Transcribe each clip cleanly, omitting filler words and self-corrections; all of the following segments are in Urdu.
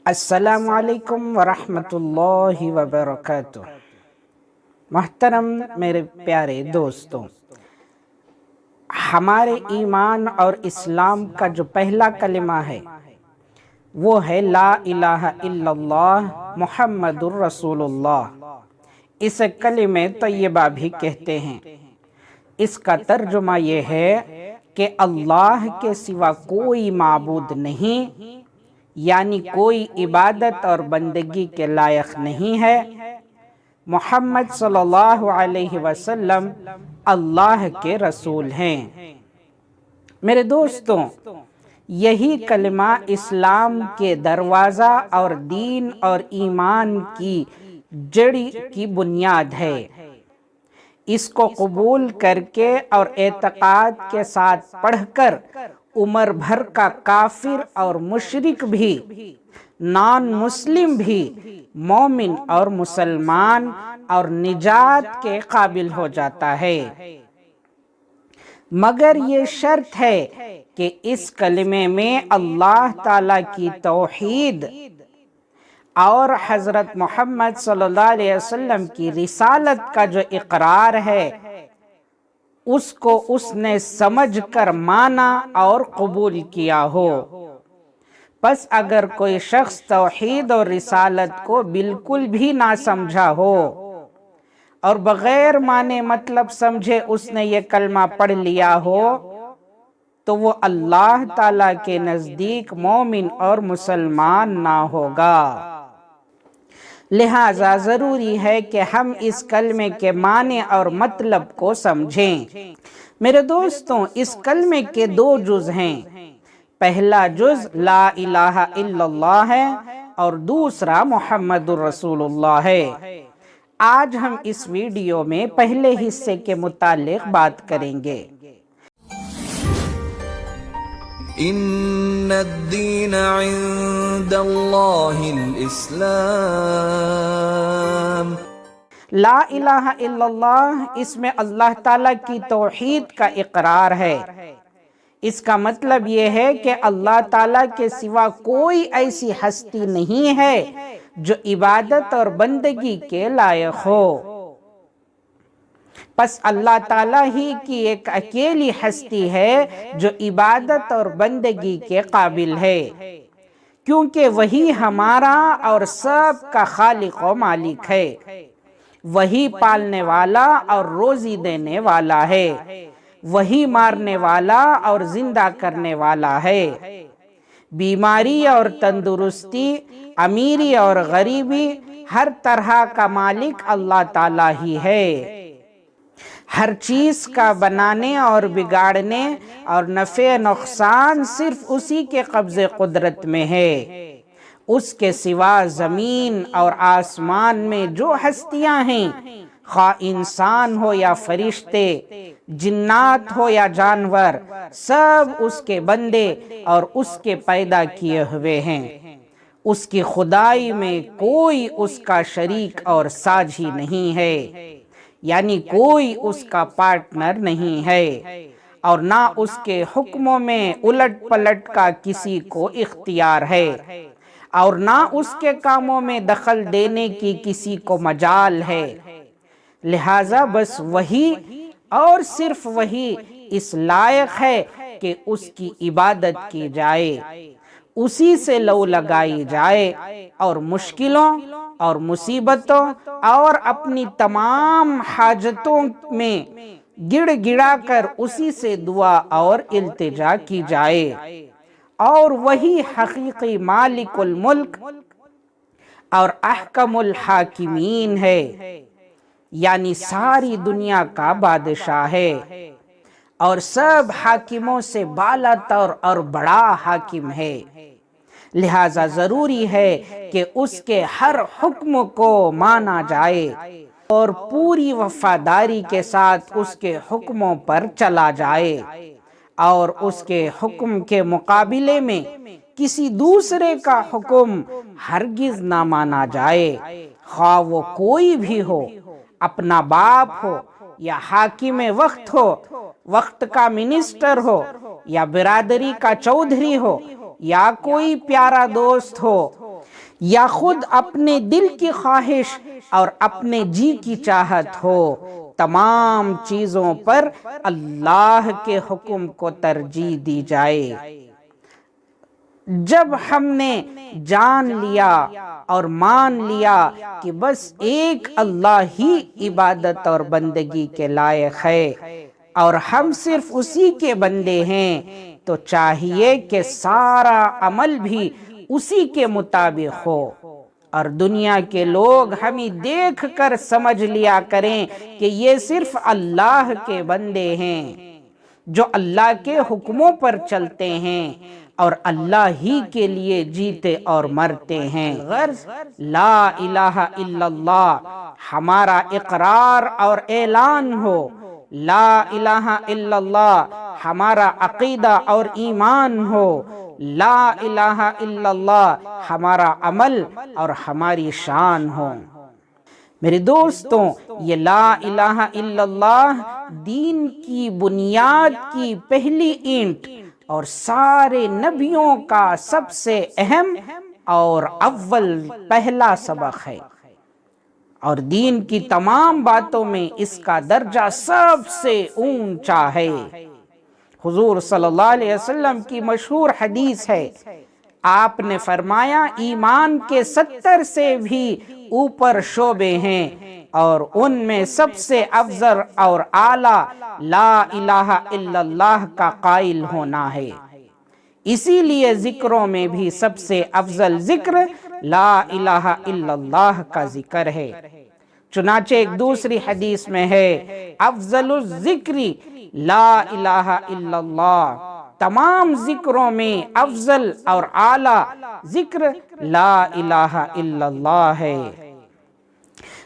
السلام علیکم ورحمۃ اللہ وبرکاتہ۔ محترم میرے پیارے دوستوں، ہمارے ایمان اور اسلام کا جو پہلا کلمہ ہے وہ ہے لا الہ الا اللہ محمد الرسول اللہ۔ اسے کلمہ طیبہ بھی کہتے ہیں۔ اس کا ترجمہ یہ ہے کہ اللہ کے سوا کوئی معبود نہیں، یعنی کوئی عبادت اور بندگی کے لائق نہیں ہے۔ محمد صلی اللہ علیہ وسلم اللہ کے رسول ہیں۔ میرے دوستوں، یہی کلمہ اسلام کے دروازہ اور دین اور ایمان کی جڑی کی بنیاد ہے۔ اس کو قبول کر کے اور اعتقاد کے ساتھ پڑھ کر عمر بھر کا کافر اور مشرک بھی، نان مسلم بھی، مومن اور مسلمان اور نجات کے قابل ہو جاتا ہے۔ مگر یہ شرط ہے کہ اس کلمے میں اللہ تعالیٰ کی توحید اور حضرت محمد صلی اللہ علیہ وسلم کی رسالت کا جو اقرار ہے اس کو اس نے سمجھ کر مانا اور قبول کیا ہو۔ پس اگر کوئی شخص توحید اور رسالت کو بالکل بھی نہ سمجھا ہو اور بغیر مانے مطلب سمجھے اس نے یہ کلمہ پڑھ لیا ہو تو وہ اللہ تعالیٰ کے نزدیک مومن اور مسلمان نہ ہوگا۔ لہٰذا ضروری ہے کہ ہم اس کلمے کے معنی اور مطلب کو سمجھیں۔ میرے دوستوں، اس کلمے کے دو جز ہیں۔ پہلا جز لا الہ الا اللہ ہے اور دوسرا محمد الرسول اللہ ہے۔ آج ہم اس ویڈیو میں پہلے حصے کے متعلق بات کریں گے۔ ان الدین عند اللہ الاسلام۔ لا الہ الا اللہ، اس میں اللہ تعالیٰ کی توحید کا اقرار ہے۔ اس کا مطلب یہ ہے کہ اللہ تعالیٰ کے سوا کوئی ایسی ہستی نہیں ہے جو عبادت اور بندگی کے لائق ہو۔ پس اللہ تعالیٰ ہی کی ایک اکیلی ہستی ہے جو عبادت اور بندگی کے قابل ہے، کیونکہ وہی ہمارا اور سب کا خالق و مالک ہے۔ وہی پالنے والا اور روزی دینے والا ہے، وہی مارنے والا اور زندہ کرنے والا ہے۔ بیماری اور تندرستی، امیری اور غریبی، ہر طرح کا مالک اللہ تعالیٰ ہی ہے۔ ہر چیز کا بنانے اور بگاڑنے اور نفع نقصان صرف اسی کے قبضے قدرت میں ہے۔ اس کے سوا زمین اور آسمان میں جو ہستیاں ہیں، خواہ انسان ہو یا فرشتے، جنات ہو یا جانور، سب اس کے بندے اور اس کے پیدا کیے ہوئے ہیں۔ اس کی خدائی میں کوئی اس کا شریک اور ساجھی نہیں ہے، یعنی کوئی اس کا پارٹنر نہیں ہے، اور نہ اس کے حکموں میں الٹ پلٹ کا کسی کو اختیار ہے، اور نہ اس کے کاموں میں دخل دینے کی کسی کو مجال ہے۔ لہٰذا بس وہی اور صرف وہی اس لائق ہے کہ اس کی عبادت کی جائے، اسی سے لو لگائی جائے، اور مشکلوں اور مصیبتوں اور اپنی تمام حاجتوں میں گڑ گڑا کر اسی سے دعا اور التجا کی جائے، اور وہی حقیقی مالک الملک اور احکم الحاکمین ہے، یعنی ساری دنیا کا بادشاہ ہے اور سب حاکموں سے بالا تر اور بڑا حاکم ہے۔ لہٰذا ضروری ہے کہ اس کے ہر حکم کو مانا جائے اور پوری وفاداری کے ساتھ اس کے حکموں پر چلا جائے، اور اس کے حکم کے مقابلے میں کسی دوسرے کا حکم ہرگز نہ مانا جائے، خواہ وہ کوئی بھی ہو، اپنا باپ ہو یا حاکم وقت ہو، وقت کا منسٹر ہو یا برادری کا چودھری ہو یا کوئی پیارا دوست ہو یا خود اپنے دل کی خواہش اور اپنے جی کی چاہت ہو، تمام چیزوں پر اللہ کے حکم کو ترجیح دی جائے۔ جب ہم نے جان لیا اور مان لیا کہ بس ایک اللہ ہی عبادت اور بندگی کے لائق ہے اور ہم صرف اسی کے بندے ہیں، تو چاہیے کہ سارا عمل بھی اسی کے مطابق ہو، اور دنیا کے لوگ ہمیں دیکھ کر سمجھ لیا کریں کہ یہ صرف اللہ کے بندے ہیں جو اللہ کے حکموں پر چلتے ہیں اور اللہ ہی کے لیے جیتے اور مرتے ہیں۔ غرض لا الہ الا اللہ ہمارا اقرار اور اعلان ہو، لا الہ الا اللہ ہمارا عقیدہ اور ایمان ہو، لا الہ الا اللہ ہمارا عمل اور ہماری شان ہو۔ میرے دوستوں، یہ لا الہ الا اللہ دین کی بنیاد کی پہلی اینٹ اور سارے نبیوں کا سب سے اہم اور اول پہلا سبق ہے، اور دین کی تمام باتوں میں اس کا درجہ سب سے اونچا ہے۔ حضور صلی اللہ علیہ وسلم کی مشہور حدیث ہے، آپ نے فرمایا ایمان کے 70 سے بھی اوپر شعبے ہیں، اور ان میں سب سے افضل اور اعلیٰ لا الہ الا اللہ کا قائل ہونا ہے۔ اسی لیے ذکروں میں بھی سب سے افضل ذکر لا الہ الا اللہ کا ذکر ہے۔ چنانچہ ایک دوسری حدیث میں ہے، افضل الذکر لا الہ الا اللہ، تمام ذکروں میں افضل اور اعلیٰ ذکر لا الہ الا اللہ ہے۔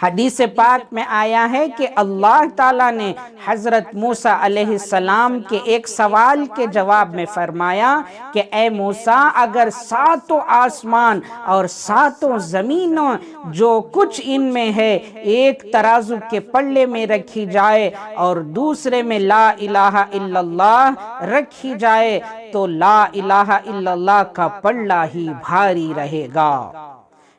حدیث پاک میں آیا ہے کہ اللہ تعالیٰ نے حضرت موسیٰ علیہ السلام کے ایک سوال کے جواب میں فرمایا کہ اے موسیٰ، اگر 7 آسمان اور 7 زمینوں جو کچھ ان میں ہے ایک ترازو کے پلے میں رکھی جائے اور دوسرے میں لا الہ الا اللہ رکھی جائے تو لا الہ الا اللہ کا پلہ ہی بھاری رہے گا۔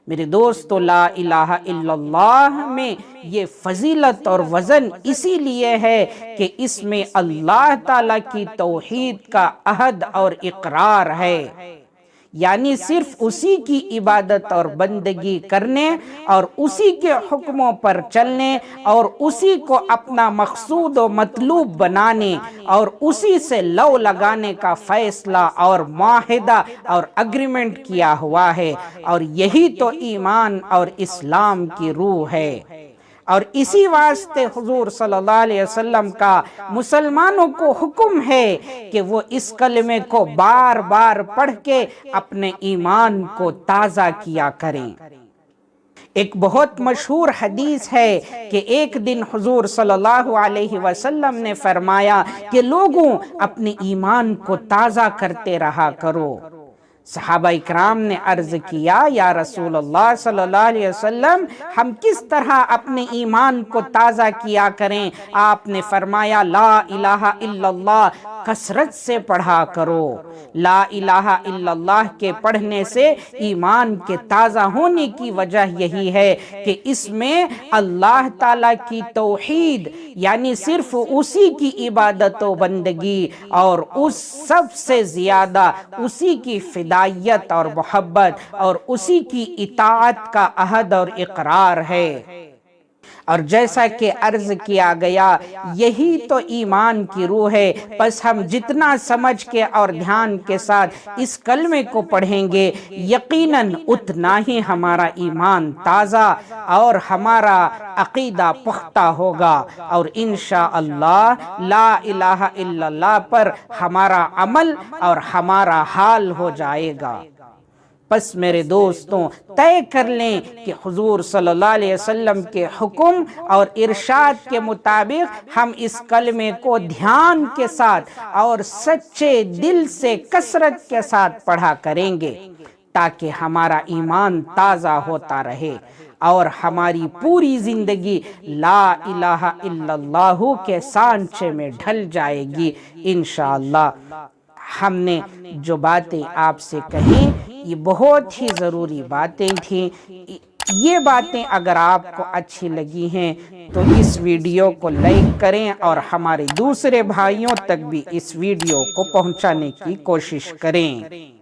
میرے دوستو، لا الہ الا اللہ میں یہ فضیلت اور وزن اسی لیے ہے کہ اس میں اللہ تعالیٰ کی توحید کا عہد اور اقرار ہے، یعنی صرف اسی کی عبادت اور بندگی کرنے اور اسی کے حکموں پر چلنے اور اسی کو اپنا مقصود و مطلوب بنانے اور اسی سے لو لگانے کا فیصلہ اور معاہدہ اور اگریمنٹ کیا ہوا ہے، اور یہی تو ایمان اور اسلام کی روح ہے۔ اور اسی واسطے حضور صلی اللہ علیہ وسلم کا مسلمانوں کو حکم ہے کہ وہ اس کلمے کو بار بار پڑھ کے اپنے ایمان کو تازہ کیا کریں۔ ایک بہت مشہور حدیث ہے کہ ایک دن حضور صلی اللہ علیہ وسلم نے فرمایا کہ لوگوں اپنے ایمان کو تازہ کرتے رہا کرو۔ صحابہ اکرام نے عرض کیا، یا رسول اللہ صلی اللہ علیہ وسلم، ہم کس طرح اپنے ایمان کو تازہ کیا کریں؟ آپ نے فرمایا، لا الہ الا اللہ کثرت سے پڑھا کرو۔ لا الہ الا اللہ کے پڑھنے سے ایمان کے تازہ ہونے کی وجہ یہی ہے کہ اس میں اللہ تعالیٰ کی توحید، یعنی صرف اسی کی عبادت و بندگی اور اس سب سے زیادہ اسی کی فدائیت اور محبت اور اسی کی اطاعت کا عہد اور اقرار ہے۔ اور جیسا کہ عرض کیا گیا، یہی تو ایمان کی روح ہے۔ پس ہم جتنا سمجھ کے اور دھیان کے ساتھ اس کلمے کو پڑھیں گے، یقیناً اتنا ہی ہمارا ایمان تازہ اور ہمارا عقیدہ پختہ ہوگا، اور انشاءاللہ لا الہ الا اللہ پر ہمارا عمل اور ہمارا حال ہو جائے گا۔ پس میرے دوستوں، طے کر لیں کہ حضور صلی اللہ علیہ وسلم کے حکم اور ارشاد کے مطابق ہم اس کلمے کو دھیان کے ساتھ اور سچے دل سے کثرت کے ساتھ پڑھا کریں گے، تاکہ ہمارا ایمان تازہ ہوتا رہے اور ہماری پوری زندگی لا الہ الا اللہ کے سانچے میں ڈھل جائے گی انشاءاللہ۔ ہم نے جو باتیں آپ سے کہیں، یہ بہت ہی ضروری باتیں تھیں۔ یہ باتیں اگر آپ کو اچھی لگی ہیں تو اس ویڈیو کو لائک کریں اور ہمارے دوسرے بھائیوں تک بھی اس ویڈیو کو پہنچانے کی کوشش کریں۔